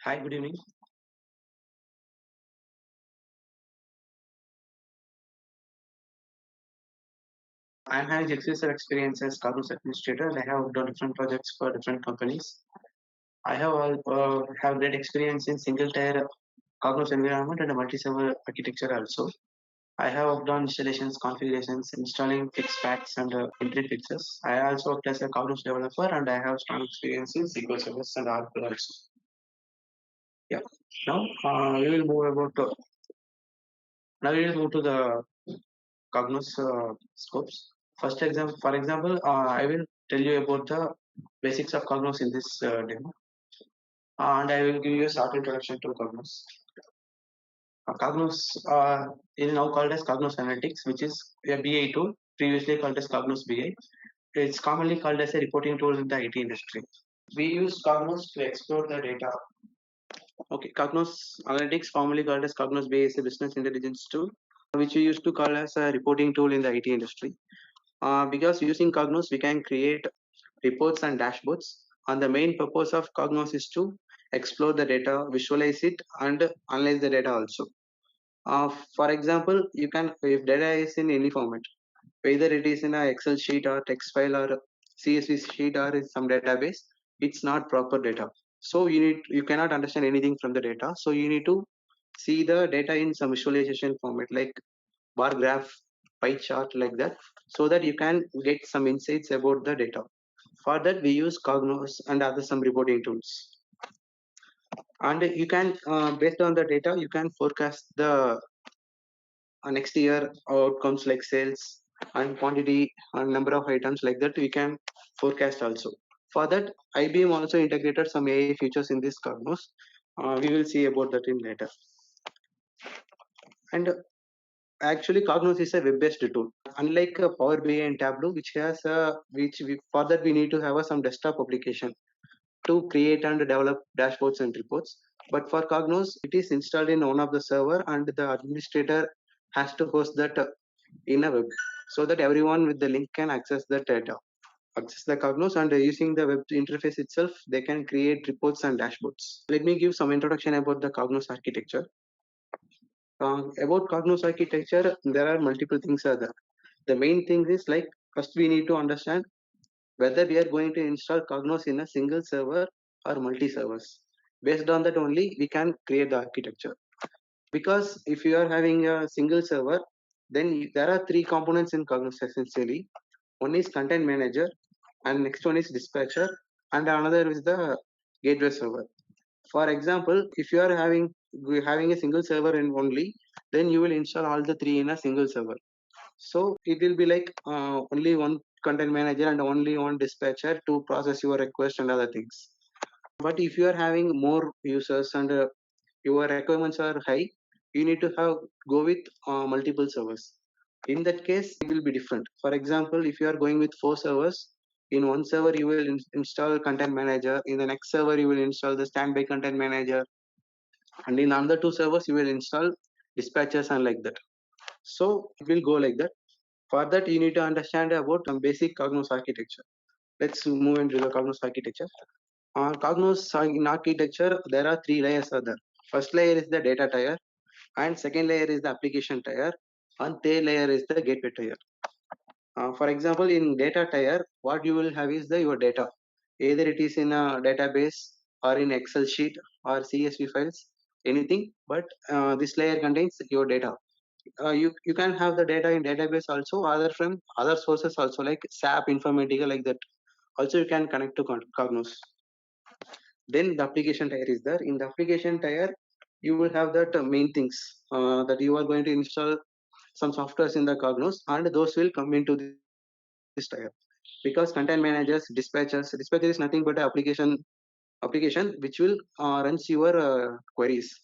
Hi, good evening. I'm having extensive experience as Cognos administrator, and I have done different projects for different companies. I have great experience in single tier Cognos environment and a multi-server architecture also. I have worked on installations, configurations, installing fixed packs and entry fixes. I also worked as a Cognos developer, and I have strong experience in SQL servers and Oracle also. Yeah. Now we will move about. Now we will move to the Cognos scopes. For example, I will tell you about the basics of Cognos in this demo, and I will give you a short introduction to Cognos. Cognos is now called as Cognos Analytics, which is a BI tool, previously called as Cognos BI. It's commonly called as a reporting tool in the IT industry. We use Cognos to explore the data. Okay, Cognos Analytics, formerly called as Cognos BI, is a business intelligence tool, which we used to call as a reporting tool in the IT industry. Because using Cognos, we can create reports and dashboards. And the main purpose of Cognos is to explore the data, visualize it, and analyze the data also. For example, you can, if data is in any format, whether it is in a Excel sheet or text file or CSV sheet or in some database, it's not proper data. So you cannot understand anything from the data. So you need to see the data in some visualization format like bar graph, pie chart like that, so that you can get some insights about the data. For that, we use Cognos and other some reporting tools. And you can, based on the data, you can forecast the next year outcomes like sales and quantity and number of items like that. We can forecast also. For that, IBM also integrated some AI features in this Cognos. We will see about that in later. And actually, Cognos is a web-based tool. Unlike Power BI and Tableau, for that we need to have some desktop application to create and develop dashboards and reports. But for Cognos, it is installed in one of the server, and the administrator has to host that in a web, so that everyone with the link can access the data, access the Cognos, and using the web interface itself, they can create reports and dashboards. Let me give some introduction about the Cognos architecture. About Cognos architecture, there are multiple things are there. The main thing is like first we need to understand whether we are going to install Cognos in a single server or multi-servers. Based on that only, we can create the architecture. Because if you are having a single server, then there are three components in Cognos essentially. One is content manager, and next one is dispatcher, and another is the gateway server. For example, if you are having a single server in only, then you will install all the three in a single server. So it will be like only one content manager and only one dispatcher to process your request and other things. But if you are having more users and your requirements are high, you need to go with multiple servers. In that case, it will be different. For example, if you are going with 4 servers, in one server you will install content manager, in the next server you will install the standby content manager, and in another 2 servers you will install dispatchers and like that. So it will go like that. For that, you need to understand about some basic Cognos architecture. Let's move into the Cognos architecture. Cognos in architecture, there are 3 layers are there. First layer is the data tier, and second layer is the application tier, and third layer is the gateway tier. For example, in data tier, what you will have is your data. Either it is in a database or in Excel sheet or CSV files, anything, but this layer contains your data. You can have the data in database also, other from other sources also like SAP, Informatica, like that. Also, you can connect to Cognos. Then the application tier is there. In the application tier, you will have that main things that you are going to install some softwares in the Cognos, and those will come into this tier. Because content managers, dispatcher is nothing but an application which will runs your queries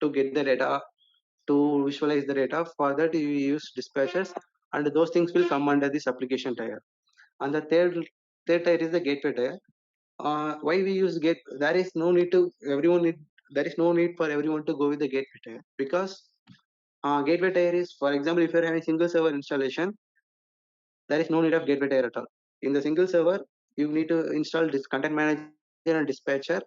to get the data, to visualize the data. For that, you use dispatchers, and those things will come under this application tier. And the third tier is the gateway tier. Why we use gate? There is no need to everyone need. There is no need for everyone to go with the gateway tier, because gateway tier is, for example, if you are having single server installation, there is no need of gateway tier at all. In the single server, you need to install this content manager and dispatcher,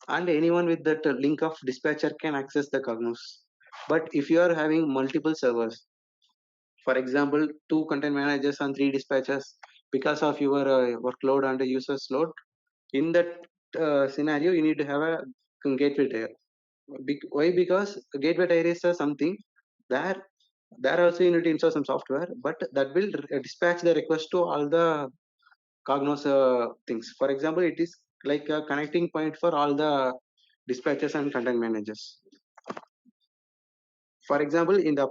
and anyone with that link of dispatcher can access the Cognos. But if you are having multiple servers, for example, two content managers and three dispatchers, because of your workload and users load, in that scenario, you need to have a gateway tier. Why? Because gateway tier is something there. There also you need to install some software, but that will dispatch the request to all the Cognos things. For example, it is like a connecting point for all the dispatchers and content managers. For example, in the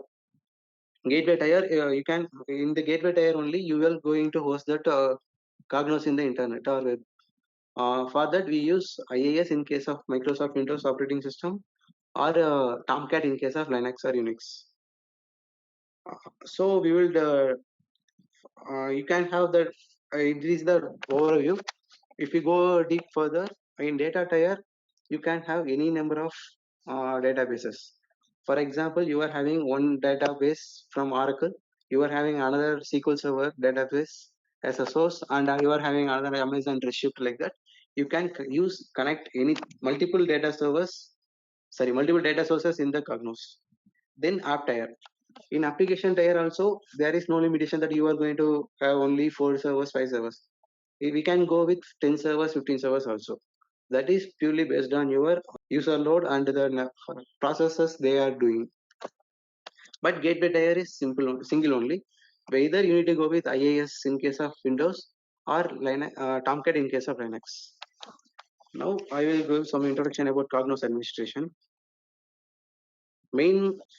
gateway tier, you can in the gateway tier only you will going to host that Cognos in the internet or web. For that, we use IIS in case of Microsoft Windows operating system, or Tomcat in case of Linux or Unix. So we will you can have that. It is the overview. If you go deep further in data tier, you can have any number of databases. For example, you are having one database from Oracle, you are having another SQL Server database as a source, and you are having another Amazon Redshift, like that. You can use connect any multiple data servers, sorry, multiple data sources in the Cognos. Then app tier. In application tier also, there is no limitation that you are going to have only 4 servers, 5 servers. We can go with 10 servers, 15 servers also. That is purely based on your user load and the processes they are doing. But gateway tier is single only. Either you need to go with IIS in case of Windows, or Linux, Tomcat in case of Linux. Now I will give some introduction about Cognos administration.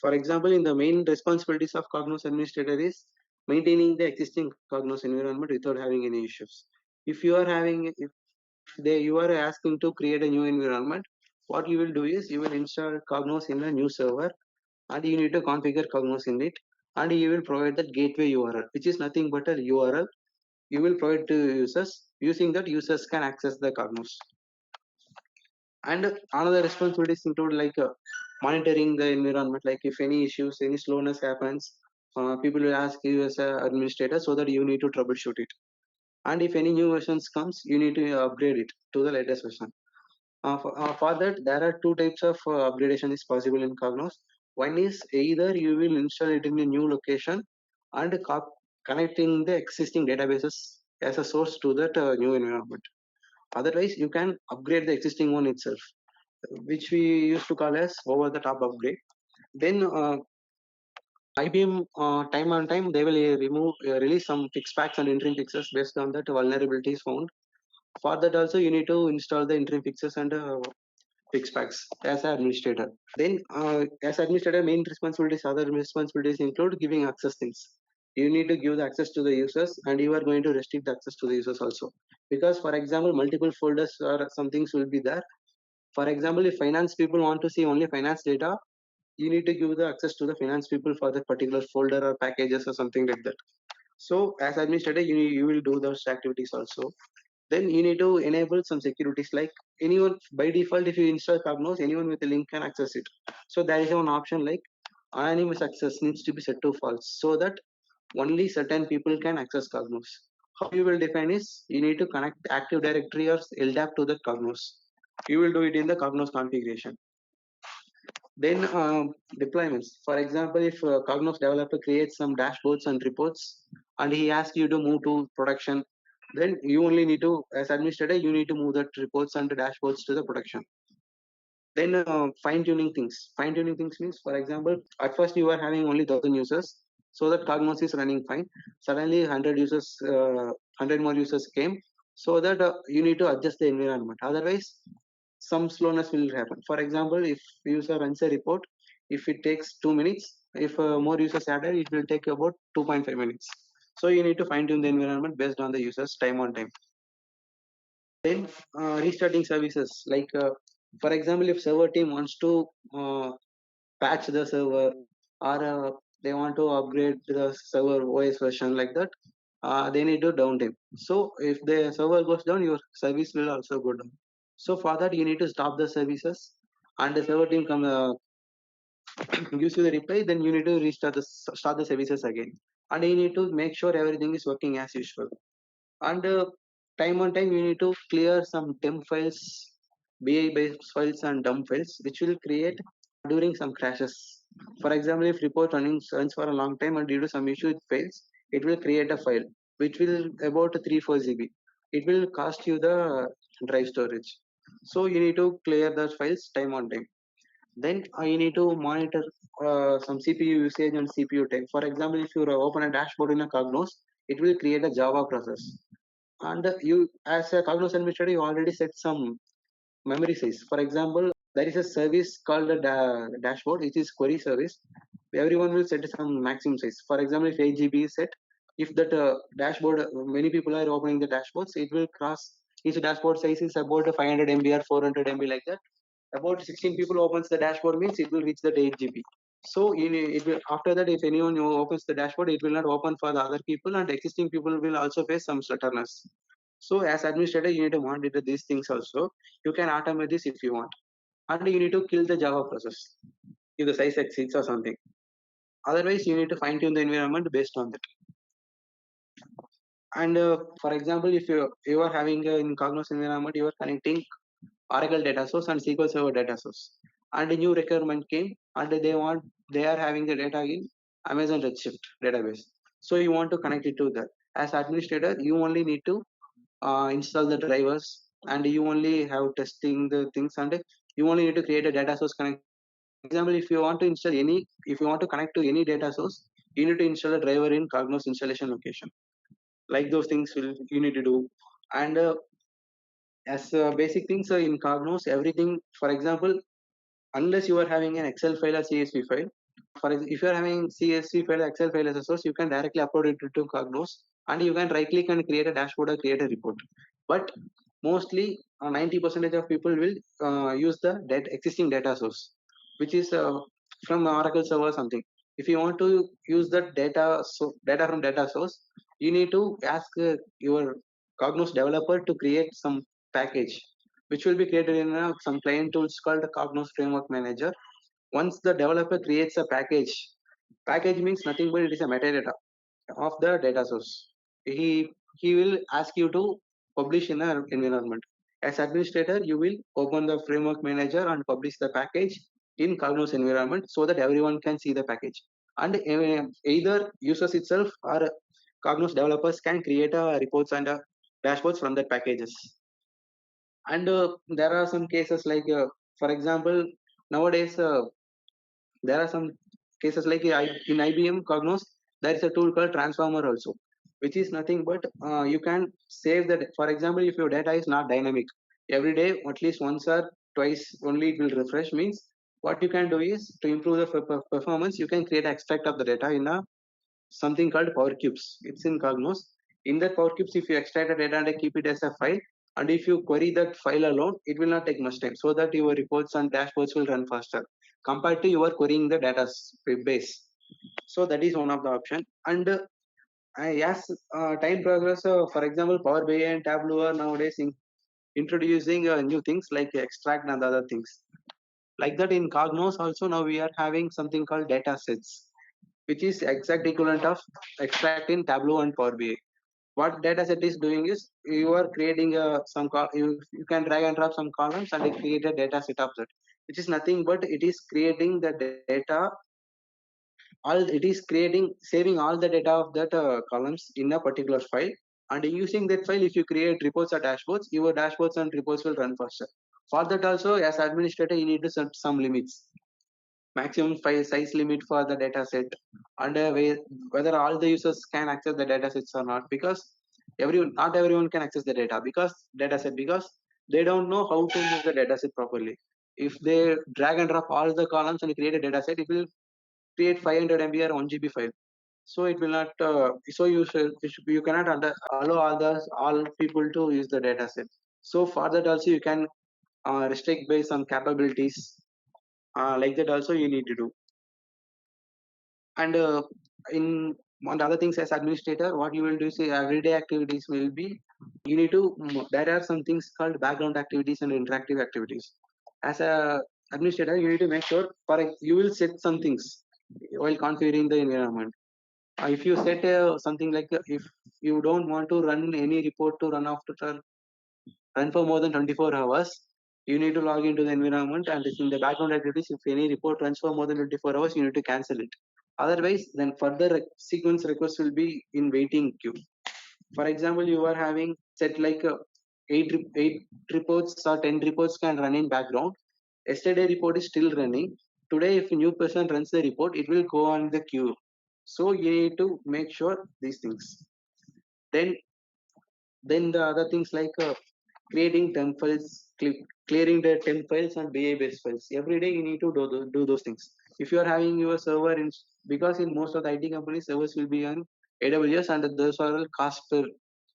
For example, in the main responsibilities of Cognos administrator is maintaining the existing Cognos environment without having any issues. If you are having, if you are asking to create a new environment, what you will do is you will install Cognos in a new server, and you need to configure Cognos in it, and you will provide that gateway URL, which is nothing but a URL you will provide to users. Using that, users can access the Cognos. And another responsibilities include like monitoring the environment, like if any issues, any slowness happens, people will ask you as a administrator, so that you need to troubleshoot it. And if any new versions comes, you need to upgrade it to the latest version. For that, there are two types of upgradation is possible in Cognos. One is either you will install it in a new location and connecting the existing databases as a source to that new environment. Otherwise, you can upgrade the existing one itself, which we used to call as over the top upgrade. Then IBM time on time they will release some fix packs and interim fixes based on that vulnerabilities found. For that also you need to install the interim fixes and fix packs as an administrator. Then as administrator, main responsibilities, other responsibilities include giving access things. You need to give the access to the users, and you are going to restrict the access to the users also. Because for example, multiple folders or some things will be there. For example, if finance people want to see only finance data, you need to give the access to the finance people for that particular folder or packages or something like that. So as administrator, you will do those activities also. Then you need to enable some securities, like anyone by default, if you install Cognos, anyone with a link can access it. So there is one option like anonymous access needs to be set to false, so that only certain people can access Cognos. How you will define is you need to connect Active Directory or LDAP to the Cognos. You will do it in the Cognos configuration. Then deployments. For example, if Cognos developer creates some dashboards and reports, and he asks you to move to production, then you only need to, as administrator, you need to move that reports and the dashboards to the production. Then fine tuning things. Fine tuning things means, for example, at first you are having only 1,000 users, so that Cognos is running fine. Suddenly 100 users, 100 more users came, so that you need to adjust the environment. Otherwise, some slowness will happen. For example, if user runs a report, if it takes 2 minutes, if more users added, it will take about 2.5 minutes. So you need to fine tune the environment based on the users time on time. Then restarting services, like for example, if server team wants to patch the server, or they want to upgrade the server OS version, like that, they need to downtime. So if the server goes down, your service will also go down. So for that, you need to stop the services, and the server team gives you the reply. Then you need to start the services again, and you need to make sure everything is working as usual. And time on time you need to clear some temp files, BI based files and dump files which will create during some crashes. For example, if report runs for a long time and due to some issue it fails, it will create a file which will about 3-4 GB. It will cost you the drive storage. So you need to clear those files time on time. Then you need to monitor some CPU usage and CPU time. For example, if you open a dashboard in a Cognos, it will create a Java process. And you, as a Cognos administrator, you already set some memory size. For example, there is a service called a dashboard, which is query service. Everyone will set some maximum size. For example, if 8 GB is set, if that dashboard, many people are opening the dashboards, it will cross. Each dashboard size is about 500 MB or 400 MB like that. About 16 people opens the dashboard means it will reach that 8 GB. So it will, after that, if anyone opens the dashboard, it will not open for the other people, and existing people will also face some stutterness. So as administrator, you need to monitor these things also. You can automate this if you want, and you need to kill the Java process if the size exceeds or something. Otherwise, you need to fine tune the environment based on that. And for example, if you are having in Cognos environment, you are connecting Oracle data source and SQL Server data source, and a new requirement came, and they are having the data in Amazon Redshift database. So you want to connect it to that. As administrator, you only need to install the drivers, and you only have testing the things, and you only need to create a data source connection. For example, if you want to connect to any data source, you need to install a driver in Cognos installation location. Like those things will you need to do. And as basic things in Cognos, everything. For example, unless you are having an Excel file or CSV file, if you are having CSV file, Excel file as a source, you can directly upload it to Cognos, and you can right click and create a dashboard or create a report. But mostly 90% of people will use the existing data source, which is from Oracle server or something. If you want to use the data from data source, you need to ask your Cognos developer to create some package, which will be created in some client tools called the Cognos Framework Manager. Once the developer creates a package means nothing but it is a metadata of the data source. He will ask you to publish in an environment. As administrator, you will open the framework manager and publish the package in Cognos environment so that everyone can see the package. And either users itself or Cognos developers can create reports and dashboards from the packages. And there are some cases like, for example, nowadays there are some cases like in IBM Cognos, there is a tool called Transformer also, which is nothing but you can save that. For example, if your data is not dynamic, every day at least once or twice only it will refresh. Means what you can do is to improve the performance, you can create extract of the data in a something called Power Cubes. It's in Cognos. In that Power Cubes, if you extract the data and keep it as a file, and if you query that file alone, it will not take much time, so that your reports and dashboards will run faster compared to your querying the data base. So that is one of the option. And yes, time progress. For example, Power BI and Tableau are nowadays introducing new things like extract and other things. Like that in Cognos also now we are having something called data sets, which is exact equivalent of extract in Tableau and Power BI. What dataset is doing is you are creating you can drag and drop some columns and it create a data set of that, which is nothing but it is creating the data. All it is creating saving all the data of that columns in a particular file, and using that file, if you create reports or dashboards, your dashboards and reports will run faster. For that also, as administrator, you need to set some limits, maximum file size limit for the data set, and whether all the users can access the data sets or not, because not everyone can access the data set because they don't know how to move the data set properly. If they drag and drop all the columns and create a data set, it will create 500 MB or 1 GB file. So it will not. So you cannot allow all people to use the data set. So for that also you can restrict by some capabilities. Like that also you need to do. And in on the other things as administrator, what you will do is everyday activities will be you need to. There are some things called background activities and interactive activities. As a administrator, you need to make sure you will set some things while configuring the environment. If you set something like if you don't want to run any report to run for more than 24 hours, you need to log into the environment, and in the background activities, if any report runs for more than 24 hours, you need to cancel it. Otherwise, then further sequence requests will be in waiting queue. For example, you are having set like eight reports or 10 reports can run in background. Yesterday report is still running. Today, if a new person runs the report, it will go on the queue. So you need to make sure these things. Then then the other things like creating temp files, clearing the temp files and BI based files. Every day you need to do those things. If you are having your server in, because in most of the IT companies, servers will be on AWS and those are all cost per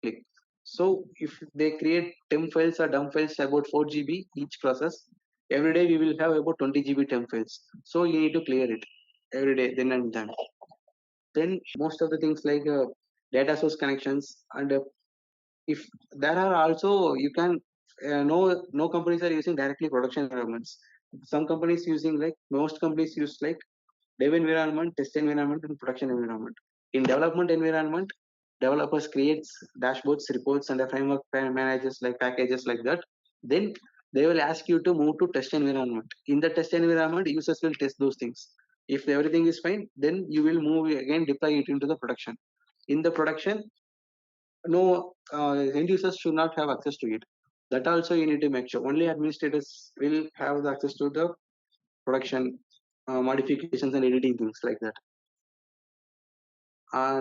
click. So if they create temp files or dump files about 4 GB each process, every day we will have about 20 GB temp files. So you need to clear it every day, then and then. Then most of the things like data source connections and if there are also you can no companies are using directly production environments. Some companies using like most companies use like dev environment, test environment, and production environment. In development environment, developers creates dashboards, reports, and a framework manages like packages like that. Then they will ask you to move to test environment. In the test environment, users will test those things. If everything is fine, then you will move again deploy it into the production. In the production, no end users should not have access to it. That also you need to make sure only administrators will have the access to the production modifications and editing things like that.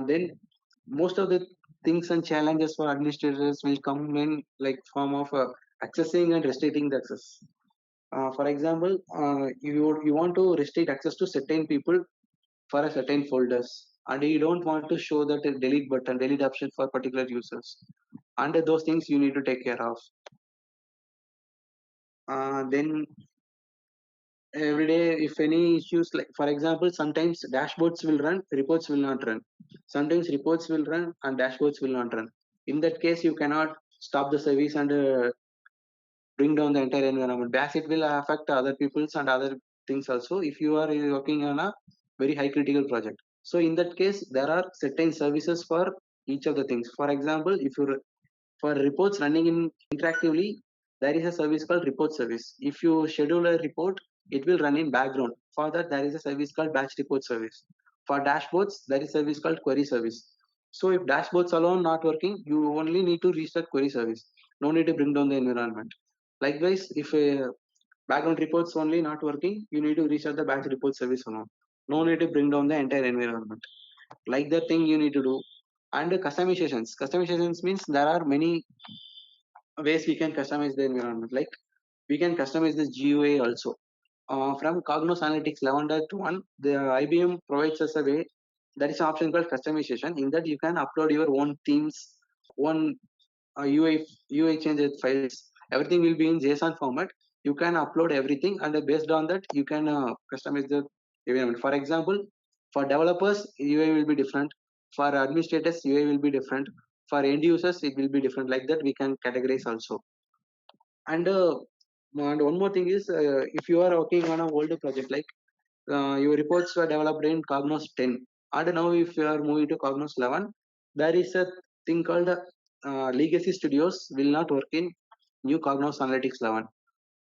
Then most of the things and challenges for administrators will come in like form of accessing and restricting the access. For example, you want to restrict access to certain people for a certain folders, and you don't want to show that a delete button, delete option for particular users. Under those things you need to take care of. Then every day if any issues like for example sometimes dashboards will run, reports will not run. Sometimes reports will run and dashboards will not run. In that case you cannot stop the service and bring down the entire environment. Bash it will affect other people's and other things also if you are working on a very high critical project. So in that case there are certain services for each of the things. For example, if you for reports running in interactively, there is a service called report service. If you schedule a report, it will run in background. For that, there is a service called batch report service. For dashboards, there is a service called query service. So if dashboards alone not working, you only need to restart query service. No need to bring down the environment. Likewise, if a background reports only not working, you need to restart the batch report service alone. No need to bring down the entire environment. Like that thing you need to do. And customizations. Customizations means there are many ways we can customize the environment. Like we can customize the GUI also. From Cognos Analytics 11.1, the IBM provides us a way. There is an option called customization. In that, you can upload your own themes, own UI changes files. Everything will be in JSON format. You can upload everything, and based on that, you can customize the environment. For example, for developers, UI will be different. For administrators, UI will be different. For end users, it will be different. Like that, we can categorize also. And one more thing is, if you are working on a older project, like your reports were developed in Cognos 10, and now if you are moving to Cognos 11, there is a thing called legacy studios will not work in new Cognos Analytics 11.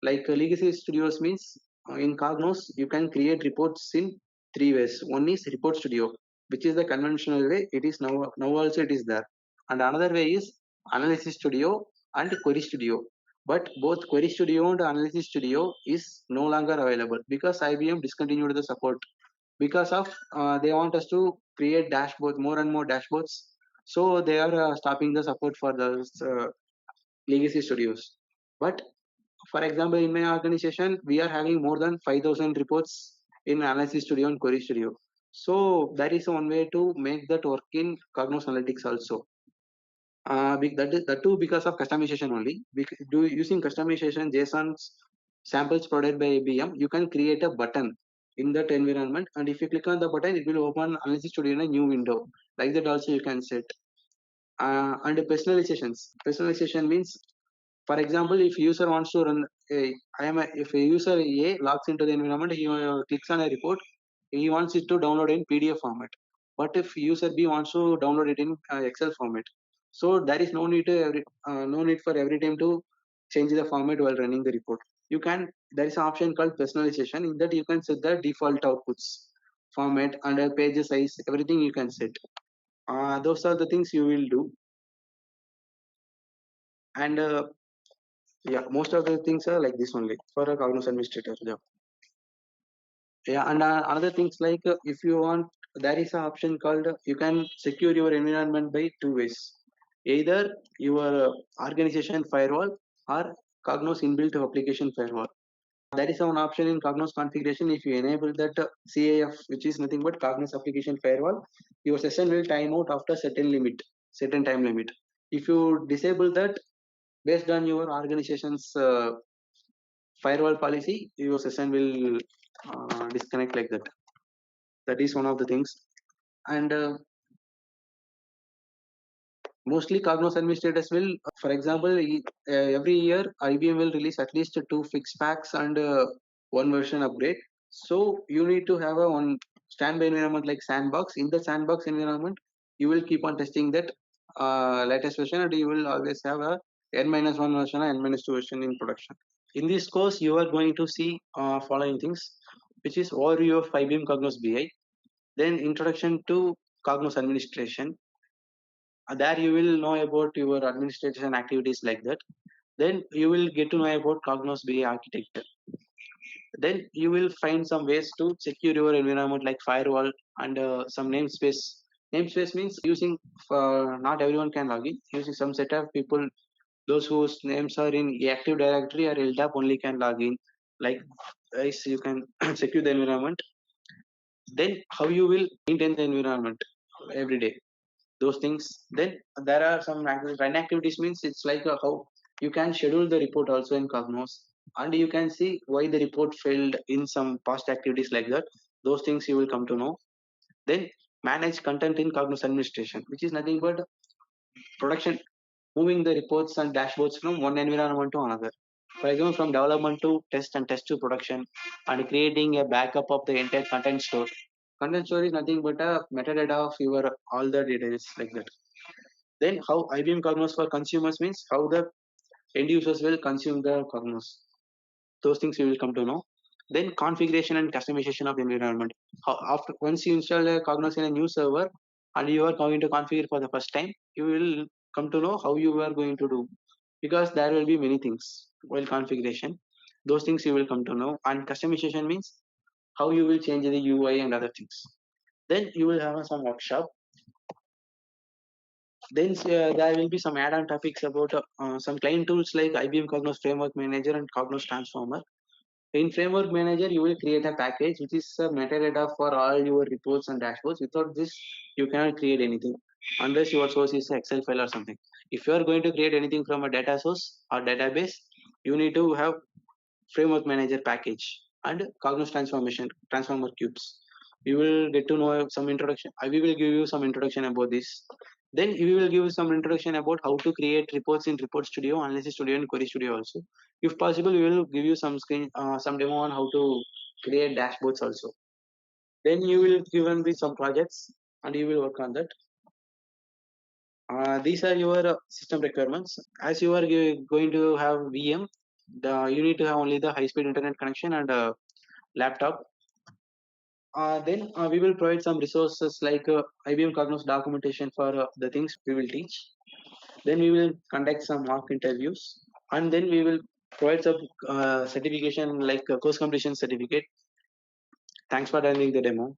Like legacy studios means in Cognos you can create reports in three ways. One is report studio, which is the conventional way. It is now also it is there, and another way is analysis studio and query studio. But both query studio and analysis studio is no longer available because IBM discontinued the support because of they want us to create dashboards, more and more dashboards. So they are stopping the support for those legacy studios. But for example, in my organization, we are having more than 5,000 reports in Analysis Studio and Query Studio. So that is one way to make that work in Cognos Analytics also. That too because of customization only. Using customization JSON samples provided by IBM, you can create a button in that environment, and if you click on the button, it will open Analysis Studio in a new window. Like that also you can set. And personalizations. Personalization means, for example, if user wants to run if a user A logs into the environment, he clicks on a report, he wants it to download in PDF format. But if user B wants to download it in Excel format, so there is no need for every time to change the format while running the report. You can There is an option called personalization. In that you can set the default outputs, format, and page size, everything you can set. Those are the things you will do. And yeah, most of the things are like this only for a Cognos administrator job. Yeah, and another things like if you want, there is an option called you can secure your environment by two ways. Either your organization firewall or Cognos inbuilt application firewall. There is one option in Cognos configuration. If you enable that CAF, which is nothing but Cognos application firewall, your session will time out after certain time limit. If you disable that, based on your organization's firewall policy, your session will disconnect like that. That is one of the things. And mostly Cognos administrators will, for example, every year IBM will release at least two fix packs and one version upgrade. So you need to have a one standby environment like sandbox. In the sandbox environment, you will keep on testing that latest version, and you will always have a n-1 version and n-2 version in production. In this course, you are going to see following things, which is overview of IBM Cognos BI, then introduction to Cognos administration. There you will know about your administration activities like that. Then you will get to know about Cognos BI architecture. Then you will find some ways to secure your environment like firewall and some namespace. Namespace means using not everyone can log in. Using some set of people, those whose names are in Active Directory or LDAP only can log in. Like this, you can secure the environment. Then how you will maintain the environment every day, those things. Then there are some run activities, means it's like how you can schedule the report also in Cognos, and you can see why the report failed in some past activities like that. Those things you will come to know. Then manage content in Cognos administration, which is nothing but production, moving the reports and dashboards from one environment to another. For example, from development to test and test to production, and creating a backup of the entire content store. Content store is nothing but a metadata of your all the details like that. Then how IBM Cognos for consumers means how the end users will consume the Cognos. Those things you will come to know. Then configuration and customization of environment. How, after once you install a Cognos in a new server and you are going to configure for the first time, you will come to know how you are going to do, because there will be many things while configuration. Those things you will come to know. And customization means how you will change the UI and other things. Then you will have some workshop. Then there will be some add-on topics about some client tools like IBM Cognos Framework Manager and Cognos Transformer. In Framework Manager, you will create a package which is metadata for all your reports and dashboards. Without this, you cannot create anything unless your source is an Excel file or something. If you are going to create anything from a data source or database, you need to have Framework Manager package and Cognos Transformer cubes. We will get to know some introduction. We will give you some introduction about this. Then we will give you some introduction about how to create reports in Report Studio, Analysis Studio, and Query Studio also. If possible, we will give you some demo on how to create dashboards also. Then you will given with some projects and you will work on that. These are your system requirements. As you are going to have VM, you need to have only the high-speed internet connection and laptop. Then we will provide some resources like IBM Cognos documentation for the things we will teach. Then we will conduct some mock interviews, and then we will provide some certification like course completion certificate. Thanks for attending the demo.